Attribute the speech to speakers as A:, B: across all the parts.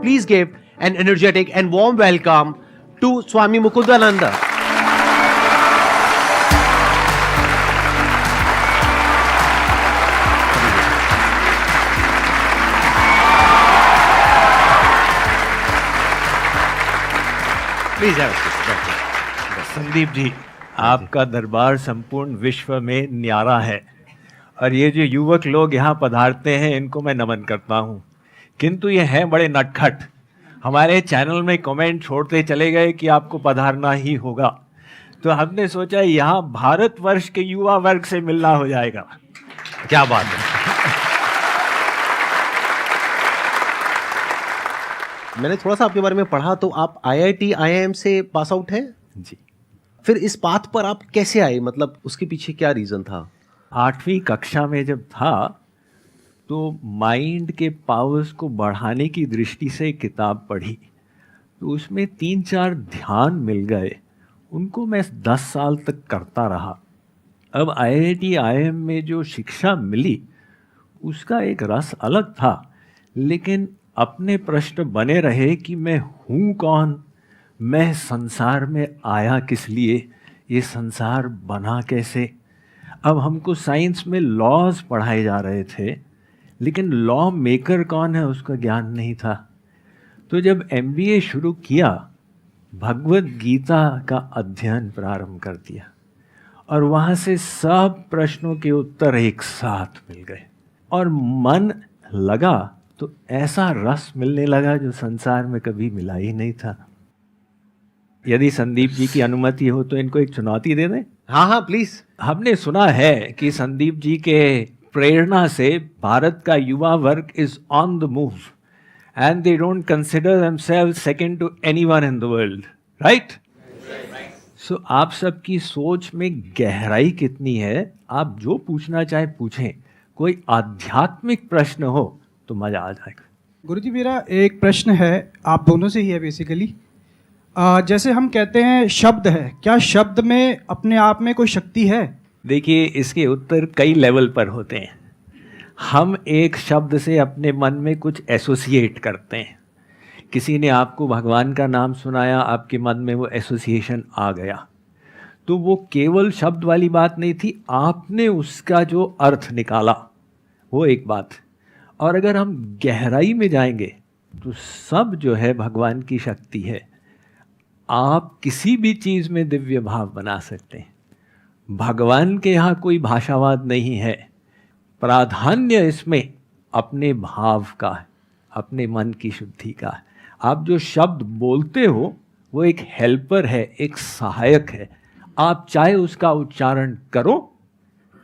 A: Please give an energetic and warm welcome to Swami Mukundananda. Please have a seat.
B: Sandeep ji, आपका दरबार संपूर्ण विश्व में न्यारा है और ये जो युवक लोग यहाँ पधारते हैं इनको मैं नमन करता हूँ, किंतु ये हैं बड़े नटखट। हमारे चैनल में कमेंट छोड़ते चले गए कि आपको पधारना ही होगा, तो हमने सोचा यहाँ भारतवर्ष के युवा वर्ग से मिलना हो जाएगा।
A: क्या बात है। मैंने थोड़ा सा आपके बारे में पढ़ा, तो आप IIT IIM से पास आउट हैं
B: जी।
A: फिर इस पाथ पर आप कैसे आए, मतलब उसके पीछे क्या रीजन था?
B: 8वीं कक्षा में जब था तो माइंड के पावर्स को बढ़ाने की दृष्टि से एक किताब पढ़ी, तो उसमें 3-4 ध्यान मिल गए। उनको मैं 10 साल तक करता रहा। अब IIT IIM में जो शिक्षा मिली उसका एक रस अलग था, लेकिन अपने प्रश्न बने रहे कि मैं हूँ कौन, मैं संसार में आया किस लिए, ये संसार बना कैसे। अब हमको साइंस में लॉज पढ़ाए जा रहे थे, लेकिन लॉ मेकर कौन है उसका ज्ञान नहीं था। तो जब MBA शुरू किया, भगवत गीता का अध्ययन प्रारंभ कर दिया और वहाँ से सब प्रश्नों के उत्तर एक साथ मिल गए और मन लगा तो ऐसा रस मिलने लगा जो संसार में कभी मिला ही नहीं था। यदि संदीप जी की अनुमति हो तो इनको एक चुनौती दे दें।
A: हाँ हाँ प्लीज।
B: हमने सुना है कि संदीप जी के प्रेरणा से भारत का युवा वर्ग is on the move and they don't consider themselves second to anyone in the world, right? So आप सबकी सोच में गहराई कितनी है, आप जो पूछना चाहे पूछें। कोई आध्यात्मिक प्रश्न हो तो मजा आ जाएगा।
C: गुरुजी, मेरा एक प्रश्न है, आप दोनों से ही है बेसिकली। जैसे हम कहते हैं शब्द है, क्या शब्द में अपने आप में कोई शक्ति है?
B: देखिए, इसके उत्तर कई लेवल पर होते हैं। हम एक शब्द से अपने मन में कुछ एसोसिएट करते हैं। किसी ने आपको भगवान का नाम सुनाया, आपके मन में वो एसोसिएशन आ गया, तो वो केवल शब्द वाली बात नहीं थी, आपने उसका जो अर्थ निकाला, वो एक बात। और अगर हम गहराई में जाएंगे तो सब जो है भगवान की शक्ति है। आप किसी भी चीज़ में दिव्य भाव बना सकते हैं। भगवान के यहाँ कोई भाषावाद नहीं है। प्राधान्य इसमें अपने भाव का है, अपने मन की शुद्धि का है। आप जो शब्द बोलते हो वो एक हेल्पर है, एक सहायक है। आप चाहे उसका उच्चारण करो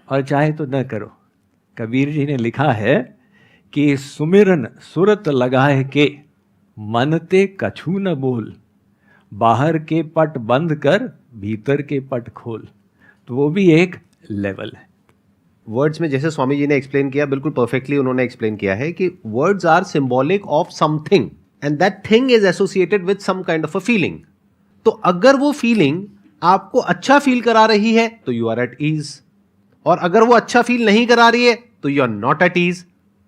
B: और चाहे तो न करो। कबीर जी ने लिखा है कि सुमिरन सुरत लगाए के, मनते कछु न बोल, बाहर के पट बंद कर भीतर के पट खोल। तो वो भी एक लेवल है।
A: वर्ड्स में जैसे स्वामी जी ने एक्सप्लेन किया, बिल्कुल परफेक्टली उन्होंने एक्सप्लेन किया है कि words are symbolic of something and that thing is associated with some kind of a feeling. तो अगर वो फीलिंग आपको अच्छा फील करा रही है तो यू आर एट ईज, और अगर वो अच्छा फील नहीं करा रही है तो you are not at ease,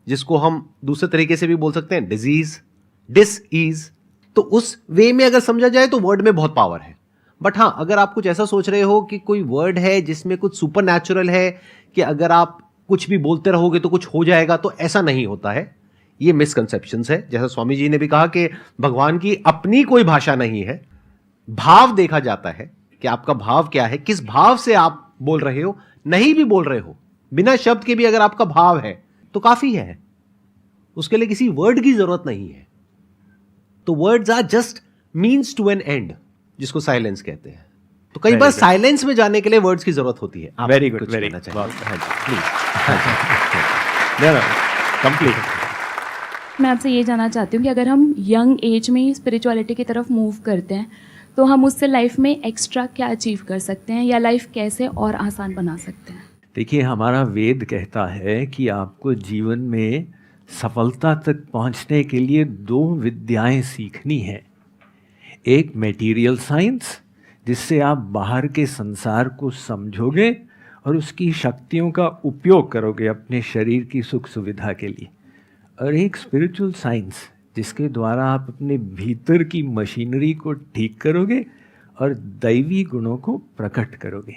A: जिसको हम दूसरे तरीके से भी बोल सकते हैं डिजीज, डिस ईज। तो उस वे में अगर समझा जाए तो वर्ड में बहुत पावर है। बट हाँ, अगर आप कुछ ऐसा सोच रहे हो कि कोई वर्ड है जिसमें कुछ सुपर नेचुरल है, कि अगर आप कुछ भी बोलते रहोगे तो कुछ हो जाएगा, तो ऐसा नहीं होता है। ये मिसकंसेप्शंस है। जैसा स्वामी जी ने भी कहा कि भगवान की अपनी कोई भाषा नहीं है, भाव देखा जाता है कि आपका भाव क्या है, किस भाव से आप बोल रहे हो। नहीं भी बोल रहे हो, बिना शब्द के भी अगर आपका भाव है तो काफी है, उसके लिए किसी वर्ड की जरूरत नहीं है। तो words are just means to an end, जिसको साइलेंस कहते हैं। तो कई बार साइलेंस में जाने के लिए वर्ड्स की जरूरत होती है।
B: Very good, very
D: complete. मैं आपसे ये जानना चाहती हूँ कि अगर हम यंग एज में ही स्पिरिचुअलिटी की तरफ मूव करते हैं तो हम उससे लाइफ में एक्स्ट्रा क्या अचीव कर सकते हैं, या लाइफ कैसे और आसान बना सकते हैं?
B: देखिए, हमारा वेद कहता है कि आपको जीवन में सफलता तक पहुंचने के लिए 2 विद्याएं सीखनी हैं। एक मटेरियल साइंस, जिससे आप बाहर के संसार को समझोगे और उसकी शक्तियों का उपयोग करोगे अपने शरीर की सुख सुविधा के लिए, और एक स्पिरिचुअल साइंस जिसके द्वारा आप अपने भीतर की मशीनरी को ठीक करोगे और दैवी गुणों को प्रकट करोगे।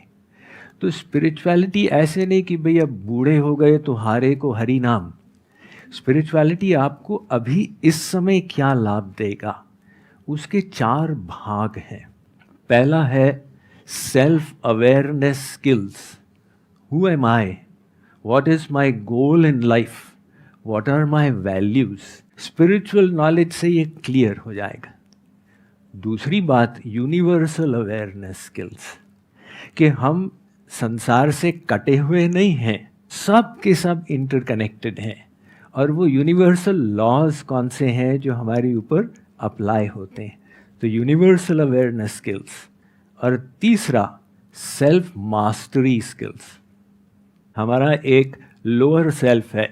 B: तो स्पिरिचुअलिटी ऐसे नहीं कि भाई अब बूढ़े हो गए तो हारे को हरि नाम। स्पिरिचुअलिटी आपको अभी इस समय क्या लाभ देगा, उसके 4 भाग हैं। पहला है self awareness skills. Who am I, what is my goal in life, what are my values. Spiritual knowledge से ये क्लियर हो जाएगा। दूसरी बात यूनिवर्सल अवेयरनेस स्किल्स, कि हम संसार से कटे हुए नहीं हैं, सब के सब इंटरकनेक्टेड हैं, और वो यूनिवर्सल लॉज कौन से हैं जो हमारे ऊपर अप्लाई होते हैं। तो यूनिवर्सल अवेयरनेस स्किल्स। और तीसरा सेल्फ मास्टरी स्किल्स। हमारा एक लोअर सेल्फ है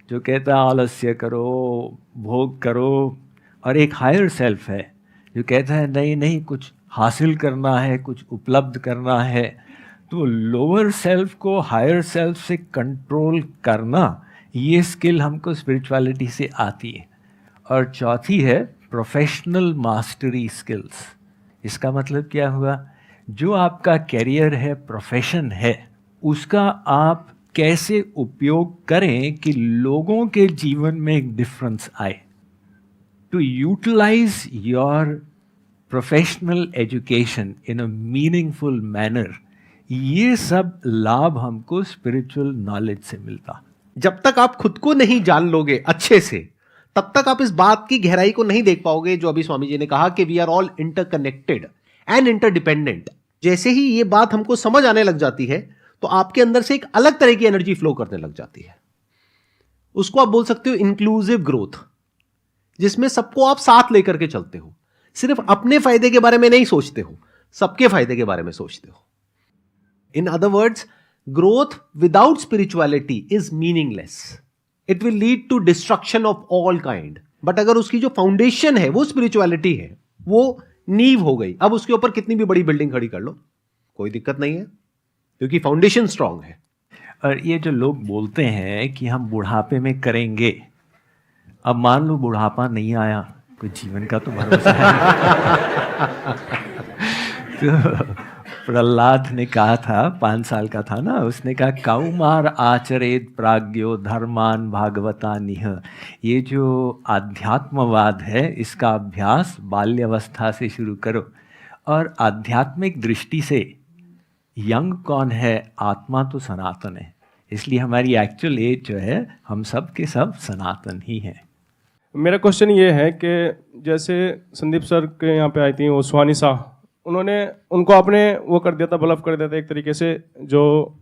B: जो कहता है आलस्य करो, भोग करो, और एक हायर सेल्फ है जो कहता है नहीं नहीं, कुछ हासिल करना है, कुछ उपलब्ध करना है। तो लोअर सेल्फ को हायर सेल्फ से कंट्रोल करना, ये स्किल हमको स्पिरिचुअलिटी से आती है। और चौथी है प्रोफेशनल मास्टरी स्किल्स। इसका मतलब क्या हुआ, जो आपका कैरियर है, प्रोफेशन है, उसका आप कैसे उपयोग करें कि लोगों के जीवन में एक डिफरेंस आए। To utilise your professional education in a meaningful manner, ये सब लाभ हमको स्पिरिचुअल नॉलेज से मिलता।
A: जब तक आप खुद को नहीं जान लोगे अच्छे से, तब तक आप इस बात की गहराई को नहीं देख पाओगे जो अभी स्वामी जी ने कहा कि we are all interconnected and interdependent. जैसे ही ये बात हमको समझ आने लग जाती है तो आपके अंदर से एक अलग तरह की एनर्जी फ्लो करने लग जाती है। उसको आप बोल सकते हो इंक्लूसिव ग्रोथ, जिसमें सबको आप साथ लेकर के चलते हो। सिर्फ अपने फायदे के बारे में नहीं सोचते हो, सबके फायदे के बारे में सोचते हो। In other words, growth without spirituality is meaningless. It will lead to destruction of all kind. But अगर उसकी जो फाउंडेशन है वो स्पिरिचुअलिटी है, वो नींव हो गई, अब उसके ऊपर कितनी भी बड़ी बिल्डिंग खड़ी कर लो, कोई दिक्कत नहीं है, क्योंकि फाउंडेशन स्ट्रांग है।
B: और ये जो लोग बोलते हैं कि हम बुढ़ापे में करेंगे, अब मान लो बुढ़ापा नहीं आया, कोई जीवन का तो भरोसा है। तो प्रहलाद ने कहा था, 5 साल का था ना, उसने कहा कौमार आचरेत प्राज्ञो धर्मान भागवता निह। ये जो आध्यात्मवाद है, इसका अभ्यास बाल्यावस्था से शुरू करो। और आध्यात्मिक दृष्टि से यंग कौन है, आत्मा तो सनातन है, इसलिए हमारी एक्चुअल एज जो है, हम सब के सब सनातन ही हैं।
E: मेरा क्वेश्चन ये है कि जैसे संदीप सर के यहाँ पे आई थी वो स्वानी शाह, उन्होंने उनको आपने वो कर दिया था, बलफ कर दिया था एक तरीके से, जो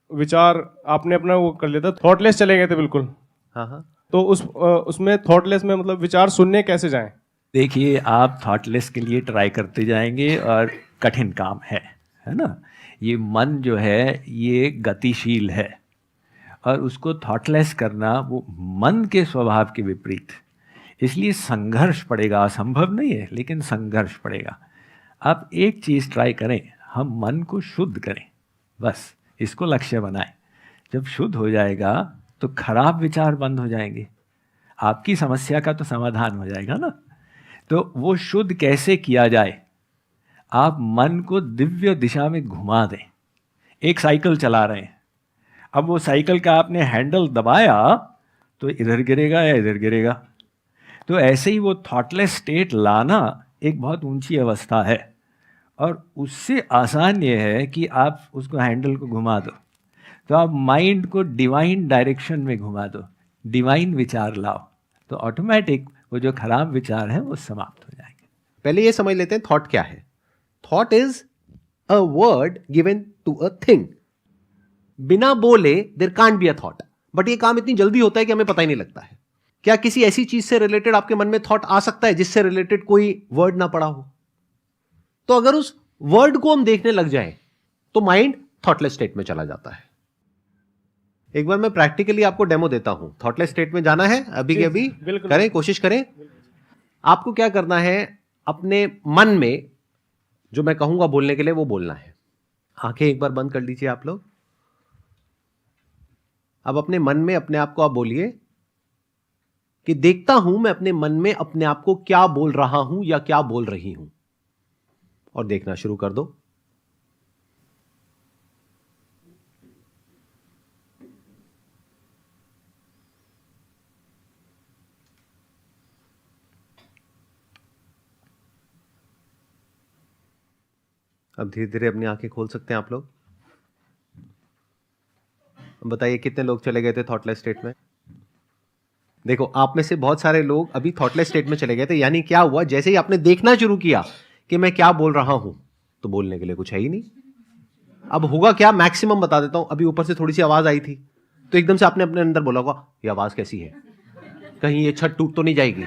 E: विचार आपने अपना वो कर लिया था, थॉटलेस चले गए थे बिल्कुल।
A: हाँ।
E: तो उसमें थॉटलेस में मतलब विचार सुनने कैसे जाएं?
B: देखिए, आप थॉटलेस के लिए ट्राई करते जाएंगे और कठिन काम है ना। ये मन जो है ये गतिशील है, और उसको थॉटलेस करना वो मन के स्वभाव के विपरीत, इसलिए संघर्ष पड़ेगा। असंभव नहीं है, लेकिन संघर्ष पड़ेगा। आप एक चीज़ ट्राई करें, हम मन को शुद्ध करें, बस इसको लक्ष्य बनाएं। जब शुद्ध हो जाएगा तो खराब विचार बंद हो जाएंगे, आपकी समस्या का तो समाधान हो जाएगा ना। तो वो शुद्ध कैसे किया जाए, आप मन को दिव्य दिशा में घुमा दें। एक साइकिल चला रहे हैं, अब वो साइकिल का आपने हैंडल दबाया तो इधर गिरेगा या इधर गिरेगा। तो ऐसे ही वो थॉटलेस स्टेट लाना एक बहुत ऊंची अवस्था है, और उससे आसान ये है कि आप उसको हैंडल को घुमा दो, तो आप माइंड को डिवाइन डायरेक्शन में घुमा दो, डिवाइन विचार लाओ, तो ऑटोमेटिक वो जो खराब विचार हैं वो समाप्त हो जाएंगे।
A: पहले ये समझ लेते हैं थॉट क्या है। Thought is a word given to a thing. बिना बोले there can't be a thought, but ये काम इतनी जल्दी होता है कि हमें पता ही नहीं लगता है। क्या किसी ऐसी चीज से रिलेटेड आपके मन में थॉट आ सकता है जिससे रिलेटेड कोई वर्ड ना पड़ा हो? तो अगर उस वर्ड को हम देखने लग जाएं तो माइंड थॉटलेस स्टेट में चला जाता है। एक बार मैं प्रैक्टिकली आपको डेमो देता हूं। थॉटलेस स्टेट में जाना है अभी के अभी, करें, कोशिश करें। आपको क्या करना है, अपने मन में जो मैं कहूंगा बोलने के लिए वो बोलना है। आंखें एक बार बंद कर लीजिए आप लोग। अब अपने मन में अपने आप को आप बोलिए, कि देखता हूं मैं अपने मन में अपने आप को क्या बोल रहा हूं या क्या बोल रही हूं, और देखना शुरू कर दो। अब धीरे धीरे अपनी आंखें खोल सकते हैं आप लोग। बताइए कितने लोग चले गए थे थॉटलेस स्टेट में। देखो, आप में से बहुत सारे लोग अभी थॉटलेस स्टेट में चले गए थे। यानी क्या हुआ, जैसे ही आपने देखना शुरू किया कि मैं क्या बोल रहा हूं, तो बोलने के लिए कुछ है ही नहीं। अब होगा क्या, मैक्सिमम बता देता हूं। अभी ऊपर से थोड़ी सी आवाज आई थी, तो एकदम से आपने अपने अंदर बोला होगा, ये आवाज कैसी है, कहीं ये छत टूट तो नहीं जाएगी।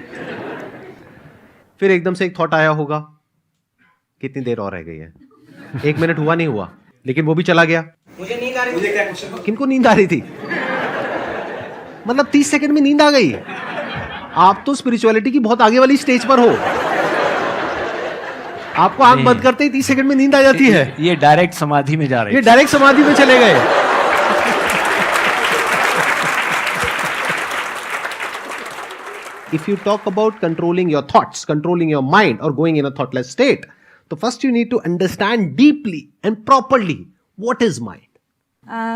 A: फिर एकदम से एक थॉट आया होगा, कितनी देर और रह गई है, 1 मिनट हुआ नहीं हुआ, लेकिन वो भी चला गया।
F: मुझे नींद आ रही थी।
A: किनको नींद आ रही थी? मतलब 30 सेकंड में नींद आ गई। आप तो स्पिरिचुअलिटी की बहुत आगे वाली स्टेज पर हो। आपको आंख बंद करते ही 30 सेकंड में नींद आ जाती है।
B: ये डायरेक्ट समाधि में जा रहे
A: ये
B: हैं।
A: डायरेक्ट समाधि में चले गए। If you talk about controlling your thoughts, controlling your mind, or going in a thoughtless state, so first you need to understand deeply and properly what is mind.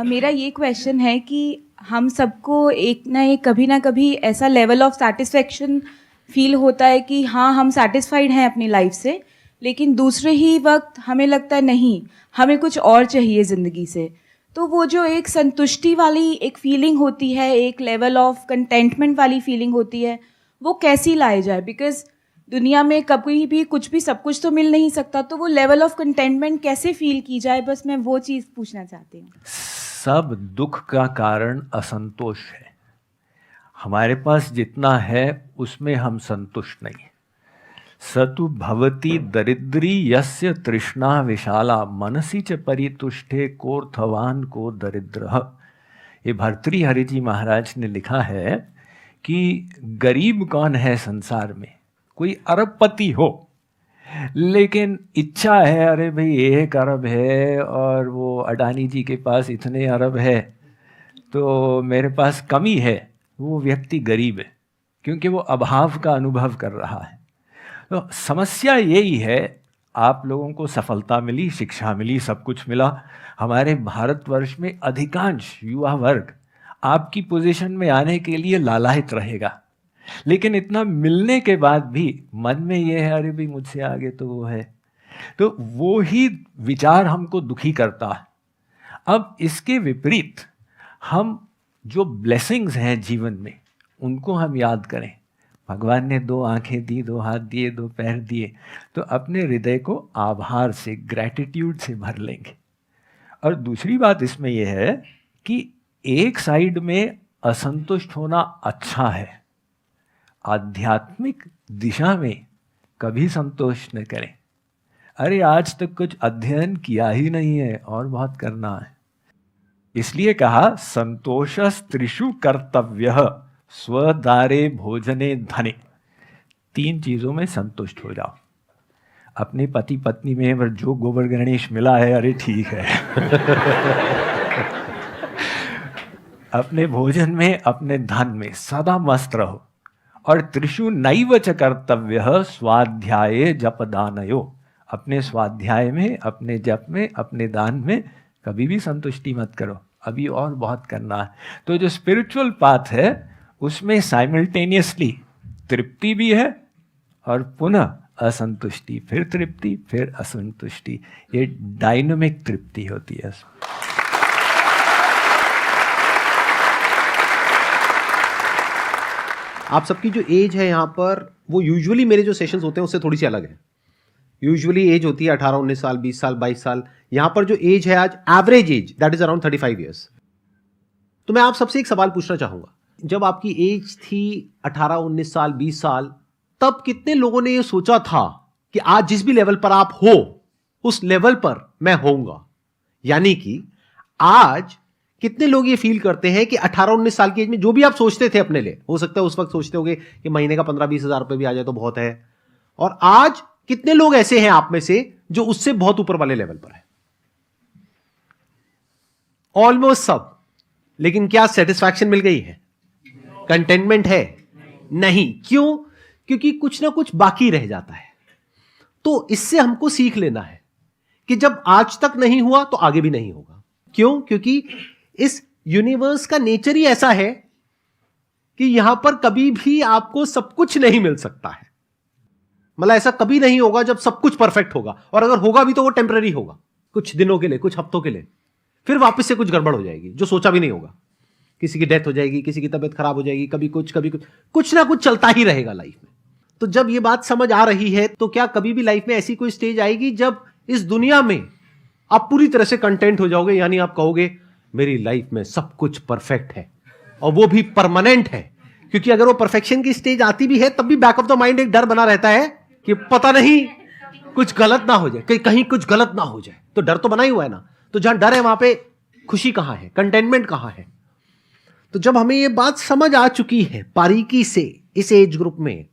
G: मेरा ये क्वेश्चन है कि हम सबको एक ना कभी ऐसा लेवल ऑफ सेटिस्फेक्शन फील होता है कि हाँ हम सेटिस्फाइड हैं अपनी लाइफ से, लेकिन दूसरे ही वक्त हमें लगता है नहीं, हमें कुछ और चाहिए ज़िंदगी से। तो वो जो एक संतुष्टि वाली एक फीलिंग होती है, एक लेवल ऑफ कंटेंटमेंट वाली फीलिंग होती है, वो कैसी लाई जाए? बिकॉज दुनिया में कभी भी कुछ भी सब कुछ तो मिल नहीं सकता, तो वो लेवल ऑफ कंटेंटमेंट कैसे फील की जाए, बस मैं वो चीज़ पूछना चाहती हूँ।
B: सब दुख का कारण असंतोष है। हमारे पास जितना है उसमें हम संतुष्ट नहीं। सतु भवति दरिद्री यस्य तृष्णा विशाला मनसी च परितुष्टे कोर्थवान को दरिद्र। ये भर्तृहरि जी महाराज ने लिखा है कि गरीब कौन है संसार में? कोई अरबपति हो, लेकिन इच्छा है अरे भाई 1 अरब है और वो अडानी जी के पास इतने अरब है, तो मेरे पास कमी है। वो व्यक्ति गरीब है, क्योंकि वो अभाव का अनुभव कर रहा है। तो समस्या यही है, आप लोगों को सफलता मिली, शिक्षा मिली, सब कुछ मिला। हमारे भारतवर्ष में अधिकांश युवा वर्ग आपकी पोजीशन में आने के लिए लालायित रहेगा, लेकिन इतना मिलने के बाद भी मन में ये है अरे भाई मुझसे आगे तो वो है। तो वो ही विचार हमको दुखी करता है। अब इसके विपरीत हम जो ब्लेसिंग्स हैं जीवन में, उनको हम याद करें। भगवान ने 2 आंखें दी, 2 हाथ दिए, 2 पैर दिए, तो अपने हृदय को आभार से, ग्रैटिट्यूड से भर लेंगे। और दूसरी बात इसमें यह है कि एक साइड में असंतुष्ट होना अच्छा है, आध्यात्मिक दिशा में कभी संतोष न करें। अरे आज तक कुछ अध्ययन किया ही नहीं है और बहुत करना है। इसलिए कहा संतोषस् त्रिषु कर्तव्यः स्वदारे भोजने धने। 3 चीजों में संतुष्ट हो जाओ। अपने पति पत्नी में अगर जो गोबर गणेश मिला है, अरे ठीक है। अपने भोजन में, अपने धन में सदा मस्त रहो। और त्रिषु नैव च कर्तव्यः स्वाध्याये जप दानयो। अपने स्वाध्याय में, अपने जप में, अपने दान में कभी भी संतुष्टि मत करो, अभी और बहुत करना है। तो जो स्पिरिचुअल पाथ है उसमें साइमल्टेनियसली तृप्ति भी है और पुनः असंतुष्टि, फिर तृप्ति, फिर असंतुष्टि। ये डायनामिक तृप्ति होती है।
A: आप सबकी जो एज है यहाँ पर, वो यूजुअली मेरे जो सेशंस होते हैं उससे थोड़ी सी अलग है। यूजुअली एज होती है 18-19 साल, 20 साल, 22 साल। यहाँ पर जो एज है आज, average age that is around 35 years. तो मैं आप सबसे एक सवाल पूछना चाहूंगा, जब आपकी एज थी 18-19 साल, 20 साल, तब कितने लोगों ने ये सोचा था कि आज जिस भी लेवल पर आप हो उस लेवल पर मैं होऊंगा? यानी कि आज कितने लोग ये फील करते हैं कि 18-19 साल की एज में जो भी आप सोचते थे अपने लिए, हो सकता है उस वक्त सोचते होगे कि महीने का 15-20 हज़ार रुपए भी आ जाए तो बहुत है, और आज कितने लोग ऐसे हैं आप में से जो उससे बहुत ऊपर वाले लेवल पर है? ऑलमोस्ट सब। लेकिन क्या सेटिस्फैक्शन मिल गई है? कंटेनमेंट है? नहीं। क्यों? क्योंकि कुछ ना कुछ बाकी रह जाता है। तो इससे हमको सीख लेना है कि जब आज तक नहीं हुआ तो आगे भी नहीं होगा। क्यों? क्योंकि इस यूनिवर्स का नेचर ही ऐसा है कि यहां पर कभी भी आपको सब कुछ नहीं मिल सकता है। मतलब ऐसा कभी नहीं होगा जब सब कुछ परफेक्ट होगा, और अगर होगा भी तो वो टेम्पररी होगा, कुछ दिनों के लिए, कुछ हफ्तों के लिए, फिर वापस से कुछ गड़बड़ हो जाएगी जो सोचा भी नहीं होगा। किसी की डेथ हो जाएगी, किसी की तबीयत खराब हो जाएगी, कभी कुछ कुछ ना कुछ चलता ही रहेगा लाइफ में। तो जब ये बात समझ आ रही है तो क्या कभी भी लाइफ में ऐसी कोई स्टेज आएगी जब इस दुनिया में आप पूरी तरह से कंटेंट हो जाओगे, यानी आप कहोगे मेरी लाइफ में सब कुछ परफेक्ट है और वो भी परमानेंट है? क्योंकि अगर वो परफेक्शन की स्टेज आती भी है तब भी बैक ऑफ द माइंड एक डर बना रहता है कि पता नहीं कुछ गलत ना हो जाए, कहीं कुछ गलत ना हो जाए। तो डर तो बना ही हुआ है ना। तो जहां डर है वहां पे खुशी कहां है, कंटेनमेंट कहां है? तो जब हमें ये बात समझ आ चुकी है बारीकी से इस एज ग्रुप में,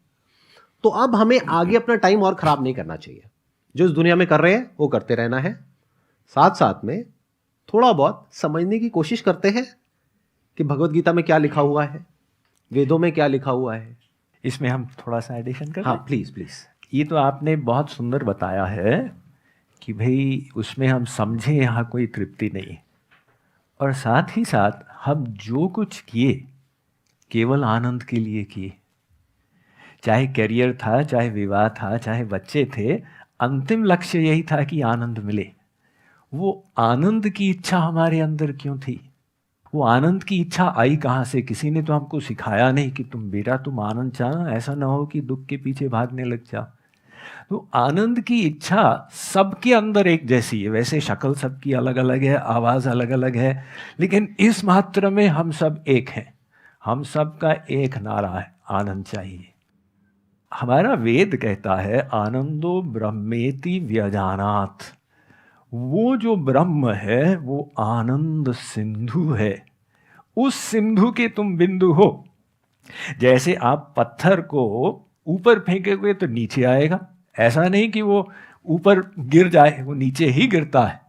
A: तो अब हमें आगे अपना टाइम और खराब नहीं करना चाहिए। जो इस दुनिया में कर रहे हैं वो करते रहना है, साथ साथ में थोड़ा बहुत समझने की कोशिश करते हैं कि भगवत गीता में क्या लिखा हुआ है, वेदों में क्या लिखा हुआ है।
B: इसमें हम थोड़ा सा एडिशन करें?
A: हाँ प्लीज प्लीज।
B: ये तो आपने बहुत सुंदर बताया है कि भाई उसमें हम समझे यहाँ कोई तृप्ति नहीं, और साथ ही साथ हम जो कुछ किए केवल आनंद के लिए किए। चाहे करियर था, चाहे विवाह था, चाहे बच्चे थे, अंतिम लक्ष्य यही था कि आनंद मिले। वो आनंद की इच्छा हमारे अंदर क्यों थी? वो आनंद की इच्छा आई कहाँ से? किसी ने तो हमको सिखाया नहीं कि तुम आनंद चाहो, ऐसा ना हो कि दुख के पीछे भागने लग जाओ। तो आनंद की इच्छा सबके अंदर एक जैसी है। वैसे शक्ल सबकी अलग अलग है, आवाज़ अलग अलग है, लेकिन इस मात्र में हम सब एक हैं। हम सब का एक नारा है, आनंद चाहिए। हमारा वेद कहता है आनंदो ब्रह्मेति व्यजानात्। वो जो ब्रह्म है वो आनंद सिंधु है। उस सिंधु के तुम बिंदु हो। जैसे आप पत्थर को ऊपर फेंकोगे तो नीचे आएगा, ऐसा नहीं कि वो ऊपर गिर जाए, वो नीचे ही गिरता है,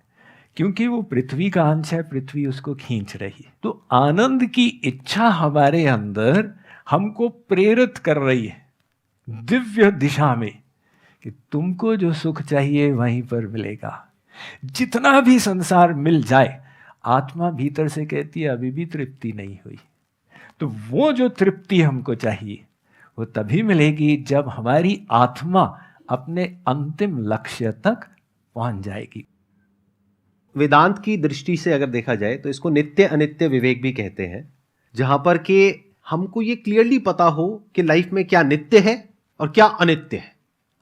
B: क्योंकि वो पृथ्वी का अंश है, पृथ्वी उसको खींच रही है। तो आनंद की इच्छा हमारे अंदर हमको प्रेरित कर रही है दिव्य दिशा में कि तुमको जो सुख चाहिए वहीं पर मिलेगा। जितना भी संसार मिल जाए, आत्मा भीतर से कहती है अभी भी तृप्ति नहीं हुई। तो वो जो तृप्ति हमको चाहिए वो तभी मिलेगी जब हमारी आत्मा अपने अंतिम लक्ष्य तक पहुंच जाएगी।
A: वेदांत की दृष्टि से अगर देखा जाए तो इसको नित्य अनित्य विवेक भी कहते हैं, जहां पर कि हमको ये क्लियरली पता हो कि लाइफ में क्या नित्य है और क्या अनित्य है।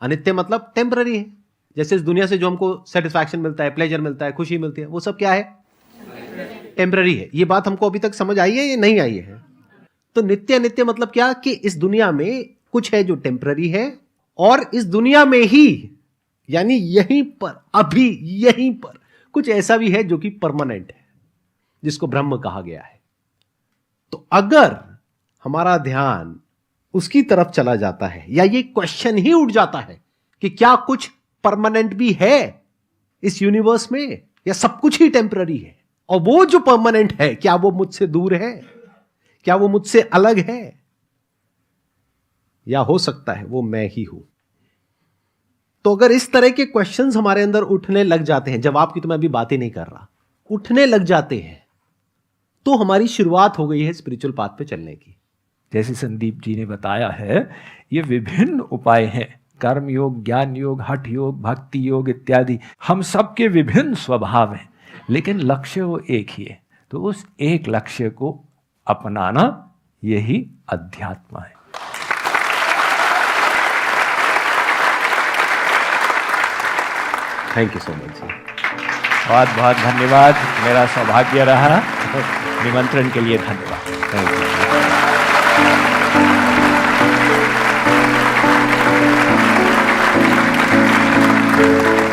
A: अनित्य मतलब टेम्पररी है। जैसे इस दुनिया से जो हमको सेटिस्फैक्शन मिलता है, प्लेजर मिलता है, खुशी मिलती है, वो सब क्या है? टेम्पररी है। ये बात हमको अभी तक समझ आई है या नहीं आई है? तो नित्य अनित्य मतलब क्या कि इस दुनिया में कुछ है जो टेम्पररी है, और इस दुनिया में ही यानी यहीं पर, अभी यहीं पर कुछ ऐसा भी है जो कि परमानेंट है, जिसको ब्रह्म कहा गया है। तो अगर हमारा ध्यान उसकी तरफ चला जाता है, या ये क्वेश्चन ही उठ जाता है कि क्या कुछ परमानेंट भी है इस यूनिवर्स में, या सब कुछ ही टेम्पररी है, और वो जो परमानेंट है क्या वो मुझसे दूर है, क्या वो मुझसे अलग है, या हो सकता है वो मैं ही हूं। तो अगर इस तरह के क्वेश्चंस हमारे अंदर उठने लग जाते हैं, जवाब की तो मैं अभी बात ही नहीं कर रहा, उठने लग जाते हैं, तो हमारी शुरुआत हो गई है स्पिरिचुअल पाथ पे चलने की।
B: जैसे संदीप जी ने बताया है, ये विभिन्न उपाय हैं, कर्म योग, ज्ञान योग, हठ योग, भक्ति योग इत्यादि। हम सबके विभिन्न स्वभाव हैं, लेकिन लक्ष्य वो एक ही है। तो उस एक लक्ष्य को अपनाना यही अध्यात्म है।
A: Thank you so much sir.
B: बहुत बहुत धन्यवाद। मेरा सौभाग्य रहा। निमंत्रण के लिए धन्यवाद।
A: Thank you.